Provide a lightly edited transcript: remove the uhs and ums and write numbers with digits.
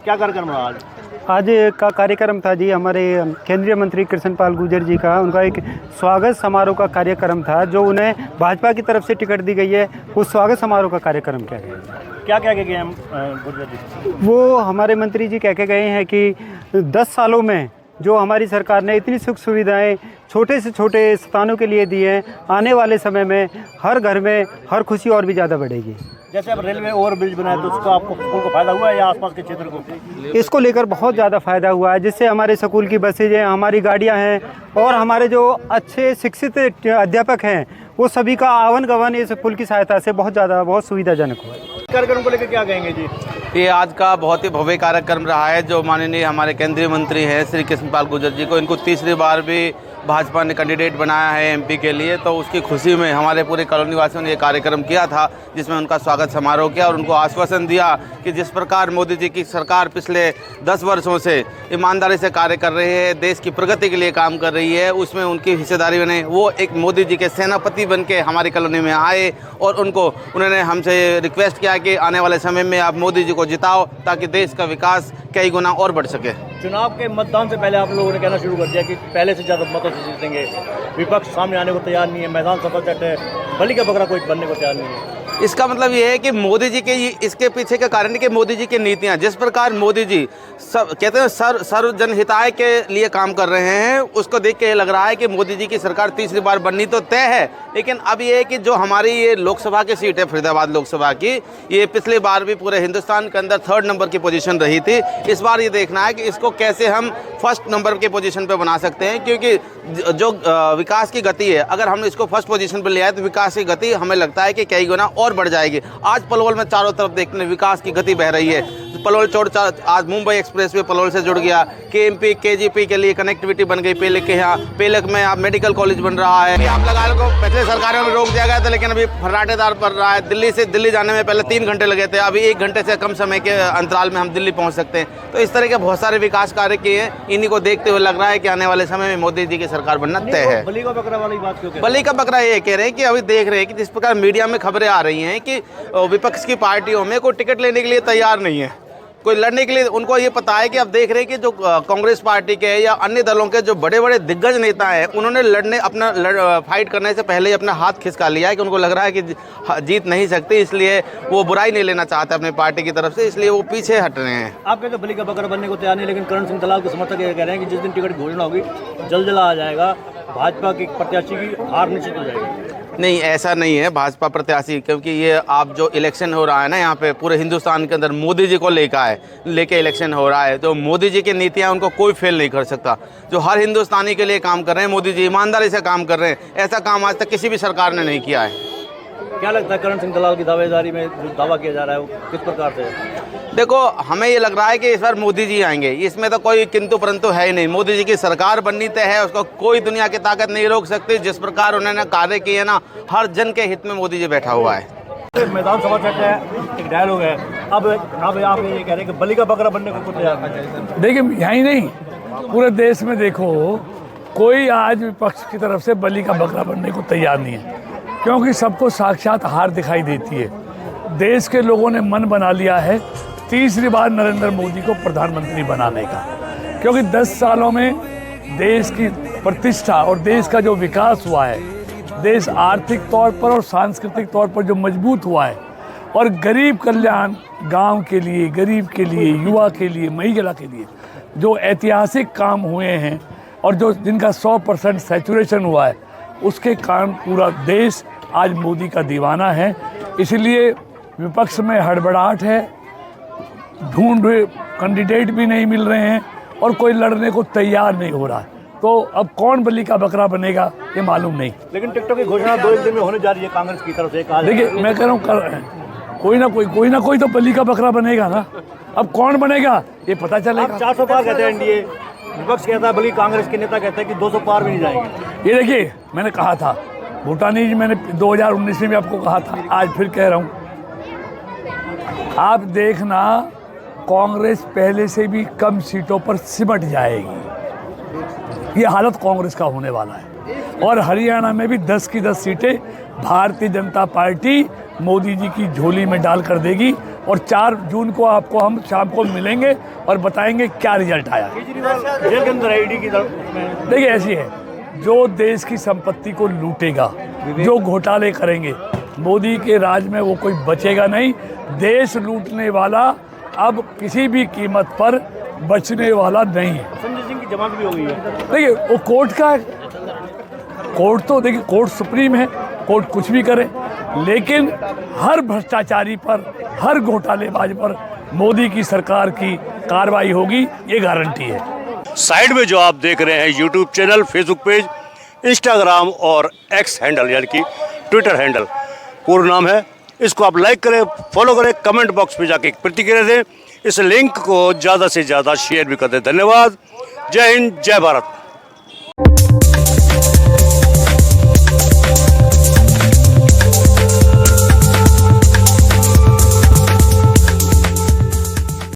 क्या कार्यक्रम रहा आज? आज का कार्यक्रम था जी हमारे केंद्रीय मंत्री कृष्णपाल गुर्जर जी का, उनका एक स्वागत समारोह का कार्यक्रम था जो उन्हें भाजपा की तरफ से टिकट दी गई है। उस स्वागत समारोह का कार्यक्रम किया गया। क्या कह के गए हम गुर्जर जी? वो हमारे मंत्री जी कह के गए हैं कि 10 सालों में जो हमारी सरकार ने इतनी सुख सुविधाएं छोटे से छोटे स्थानों के लिए दी हैं, आने वाले समय में हर घर में हर खुशी और भी ज़्यादा बढ़ेगी। जैसे अब रेलवे ओवर ब्रिज बनाए तो उसका आपको स्कूल को फायदा हुआ है या आसपास के क्षेत्र को? इसको लेकर बहुत ज़्यादा फ़ायदा हुआ है, जिससे हमारे स्कूल की बसेज हैं, हमारी गाड़ियां हैं और हमारे जो अच्छे शिक्षित अध्यापक हैं वो सभी का आवन गमन इस पुल की सहायता से बहुत सुविधाजनक हुआ है। कार्यक्रम को लेकर क्या कहेंगे जी? ये आज का बहुत ही भव्य कार्यक्रम रहा है। जो माननीय हमारे केंद्रीय मंत्री हैं श्री कृष्णपाल गुर्जर जी को, इनको तीसरी बार भी भाजपा ने कैंडिडेट बनाया है एमपी के लिए, तो उसकी खुशी में हमारे पूरे कॉलोनी वासियों ने ये कार्यक्रम किया था जिसमें उनका स्वागत समारोह किया और उनको आश्वासन दिया कि जिस प्रकार मोदी जी की सरकार पिछले 10 वर्षों से ईमानदारी से कार्य कर रही है, देश की प्रगति के लिए काम कर रही है, उसमें उनकी हिस्सेदारी बने। वो एक मोदी जी के सेनापति बन के हमारी कॉलोनी में आए और उन्होंने हमसे रिक्वेस्ट किया कि आने वाले समय में आप मोदी जी को जिताओ ताकि देश का विकास कई गुना और बढ़ सके। चुनाव के मतदान से पहले आप लोगों ने कहना शुरू कर दिया कि पहले से ज़्यादा मतों से जीतेंगे, विपक्ष सामने आने को तैयार नहीं है, मैदान सफल चट है, बलि का बकरा कोई बनने को तैयार नहीं है। इसका मतलब ये है कि मोदी जी के इसके पीछे का कारण है कि मोदी जी की नीतियां, जिस प्रकार मोदी जी सब कहते हैं सर्व जनहिताय के लिए काम कर रहे हैं, उसको देख के ये लग रहा है कि मोदी जी की सरकार तीसरी बार बननी तो तय है। लेकिन अब ये है कि जो हमारी ये लोकसभा की सीट है फरीदाबाद लोकसभा की, ये पिछली बार भी पूरे हिंदुस्तान के अंदर 3rd नंबर की पोजीशन रही थी। इस बार ये देखना है कि इसको कैसे हम 1st नंबर की पोजीशन पे बना सकते हैं, क्योंकि जो विकास की गति है, अगर हम इसको 1st पोजीशन पर ले आए तो विकास की गति हमें लगता है कि कई गुना और बढ़ जाएगी। आज पलवल में चारों तरफ देखने विकास की गति बह रही है। पलवल छोड़ आज मुंबई एक्सप्रेस वे पलवल से जुड़ गया, केएमपी केजीपी के लिए कनेक्टिविटी बन गई। पेलक के यहाँ पेलक में आप मेडिकल कॉलेज बन रहा है। आप लगा लो पिछले सरकारों में रोक दिया गया था, लेकिन अभी फर्राटेदार पड़ रहा है। दिल्ली से दिल्ली जाने में पहले 3 घंटे लगे थे, अभी 1 घंटे से कम समय के अंतराल में हम दिल्ली पहुँच सकते हैं। तो इस तरह के बहुत सारे विकास कार्य किए हैं। इन्हीं को देखते हुए लग रहा है कि आने वाले समय में मोदी जी की सरकार बनना तय है। बलि का बकरा वाली बात क्यों? बलि का बकरा ये कह रहे हैं कि अभी देख रहे हैं कि जिस प्रकार मीडिया में खबरें आ रही हैं कि विपक्ष की पार्टियों में कोई टिकट लेने के लिए तैयार नहीं है, कोई लड़ने के लिए। उनको ये पता है कि अब देख रहे हैं कि जो कांग्रेस पार्टी के या अन्य दलों के जो बड़े बड़े दिग्गज नेता हैं, उन्होंने फाइट करने से पहले ही अपना हाथ खिसका लिया है कि उनको लग रहा है कि जीत नहीं सकती, इसलिए वो बुराई नहीं लेना चाहते अपने पार्टी की तरफ से, इसलिए वो पीछे हट रहे हैं। आप कहते बलि का बकरा बनने को तैयार नहीं, लेकिन करण सिंह दलाल के समर्थक ये कह रहे हैं कि जिस दिन टिकट घोषणा होगी जल्द आ जाएगा, भाजपा के प्रत्याशी की हार निश्चित हो जाएगी। नहीं, ऐसा नहीं है भाजपा प्रत्याशी, क्योंकि ये आप जो इलेक्शन हो रहा है ना यहाँ पे पूरे हिंदुस्तान के अंदर मोदी जी को लेके इलेक्शन हो रहा है, तो मोदी जी की नीतियाँ उनको कोई फेल नहीं कर सकता। जो हर हिंदुस्तानी के लिए काम कर रहे हैं, मोदी जी ईमानदारी से काम कर रहे हैं। ऐसा काम आज तक किसी भी सरकार ने नहीं किया है। क्या लगता है करण सिंह दलाल की दावेदारी में जो दावा किया जा रहा है वो किस प्रकार से है? देखो, हमें ये लग रहा है कि इस बार मोदी जी आएंगे, इसमें तो कोई किंतु परंतु है ही नहीं। मोदी जी की सरकार बननी तय है, उसको कोई दुनिया की ताकत नहीं रोक सकती। जिस प्रकार उन्होंने कार्य किए ना, हर जन के हित में मोदी जी बैठा हुआ है। मैदान सभा चट है, एक डायलॉग है। अब आप ये कह रहे हैं कि बलि का बकरा बनने को तैयार है। देखिए, यहीं नहीं पूरे देश में देखो, कोई आज विपक्ष की तरफ से बलि का बकरा बनने को तैयार नहीं है, क्योंकि सबको साक्षात हार दिखाई देती है। देश के लोगों ने मन बना लिया है तीसरी बार नरेंद्र मोदी को प्रधानमंत्री बनाने का, क्योंकि 10 सालों में देश की प्रतिष्ठा और देश का जो विकास हुआ है, देश आर्थिक तौर पर और सांस्कृतिक तौर पर जो मजबूत हुआ है, और गरीब कल्याण, गांव के लिए, गरीब के लिए, युवा के लिए, महिला के लिए जो ऐतिहासिक काम हुए हैं और जो जिनका 100% सैचुरेशन हुआ है, उसके कारण पूरा देश आज मोदी का दीवाना है। इसलिए विपक्ष में हड़बड़ाहट है, ढूंढ कैंडिडेट भी नहीं मिल रहे हैं और कोई लड़ने को तैयार नहीं हो रहा है। तो अब कौन बलि का बकरा बनेगा ये मालूम नहीं। लेकिन टिकटॉक की घोषणा 2 दिन में होने जा रही है कांग्रेस की तरफ से। देखिए, मैं कह रहा हूँ कोई ना कोई तो बलि का बकरा बनेगा ना। अब कौन बनेगा ये पता चलेगा। 400 पार कहते हैं एनडीए, विपक्ष कहता है, बल्कि कांग्रेस के नेता कहते हैं कि 200 पार भी नहीं जाएंगे। ये देखिए, मैंने कहा था भूटानी जी, मैंने 2019 में भी आपको कहा था, आज फिर कह रहा हूँ, आप देखना कांग्रेस पहले से भी कम सीटों पर सिमट जाएगी। ये हालत कांग्रेस का होने वाला है। और हरियाणा में भी 10 की 10 सीटें भारतीय जनता पार्टी मोदी जी की झोली में डाल कर देगी। और 4 जून को आपको हम शाम को मिलेंगे और बताएंगे क्या रिजल्ट आया। केजरीवाल जेल के अंदर ईडी की तरफ में देखिए ऐसी है, जो देश की संपत्ति को लूटेगा, जो घोटाले करेंगे, मोदी के राज में वो कोई बचेगा नहीं। देश लूटने वाला अब किसी भी कीमत पर बचने वाला नहीं है। संजय सिंह की जमानत भी हो गई है। देखिए वो कोर्ट का है, कोर्ट तो देखिए कोर्ट सुप्रीम है, कोर्ट कुछ भी करे, लेकिन हर भ्रष्टाचारी पर, हर घोटालेबाज पर मोदी की सरकार की कार्रवाई होगी, ये गारंटी है। साइड में जो आप देख रहे हैं YouTube channel, Facebook page, Instagram और एक्स हैंडल यानी कि ट्विटर हैंडल पूर्ण नाम है, इसको आप लाइक करें, फॉलो करें, कमेंट बॉक्स में जाके एक प्रतिक्रिया दें, इस लिंक को ज़्यादा से ज़्यादा शेयर भी कर दें। धन्यवाद। जय हिंद, जय भारत।